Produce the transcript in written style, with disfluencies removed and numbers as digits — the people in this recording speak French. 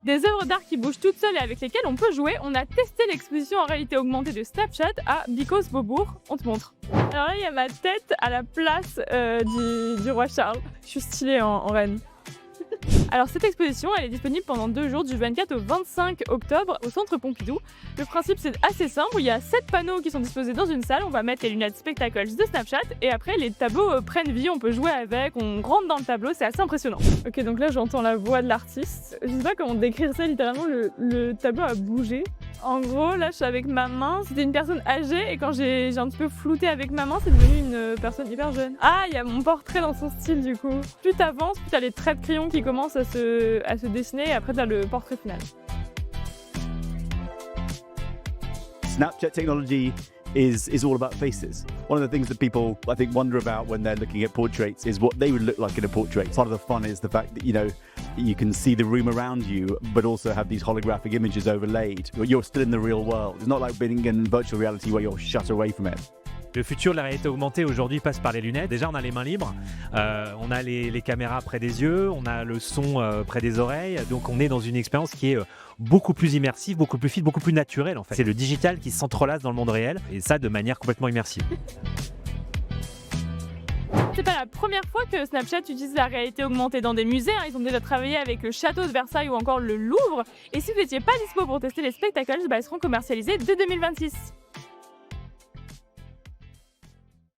Des œuvres d'art qui bougent toutes seules et avec lesquelles on peut jouer. On a testé l'exposition en réalité augmentée de Snapchat à Bicos Beaubourg. On te montre. Alors là, il y a ma tête à la place du roi Charles. Je suis stylée en reine. Alors cette exposition, elle est disponible pendant 2 jours, du 24 au 25 octobre, au Centre Pompidou. Le principe, c'est assez simple. Il y a 7 panneaux qui sont disposés dans une salle. On va mettre les lunettes Spectacles de Snapchat et après, les tableaux prennent vie. On peut jouer avec, on rentre dans le tableau. C'est assez impressionnant. Ok, donc là, j'entends la voix de l'artiste. Je sais pas comment décrire ça. Littéralement, le tableau a bougé. En gros, là, je suis avec ma main. C'était une personne âgée et quand j'ai un petit peu flouté avec ma main, c'est devenu une personne hyper jeune. Ah, il y a mon portrait dans son style du coup. Plus t'avances, plus t'as les traits de crayon qui commencent à se dessiner et après t'as le portrait final. Snapchat technology is all about faces. One of the things that people, I think, wonder about when they're looking at portraits is what they would look like in a portrait. Part of the fun is the fact that, you can see the room around you, but also have these holographic images overlaid. You're still in the real world. It's not like being in virtual reality where you're shut away from it. Le futur de la réalité augmentée aujourd'hui passe par les lunettes. Déjà, on a les mains libres, on a les caméras près des yeux, on a le son près des oreilles. Donc, on est dans une expérience qui est beaucoup plus immersive, beaucoup plus fine, beaucoup plus naturelle en fait. C'est le digital qui s'entrelace dans le monde réel et ça de manière complètement immersive. C'est pas la première fois que Snapchat utilise la réalité augmentée dans des musées. Ils ont déjà travaillé avec le château de Versailles ou encore le Louvre. Et si vous n'étiez pas dispo pour tester les spectacles, ils seront commercialisés dès 2026.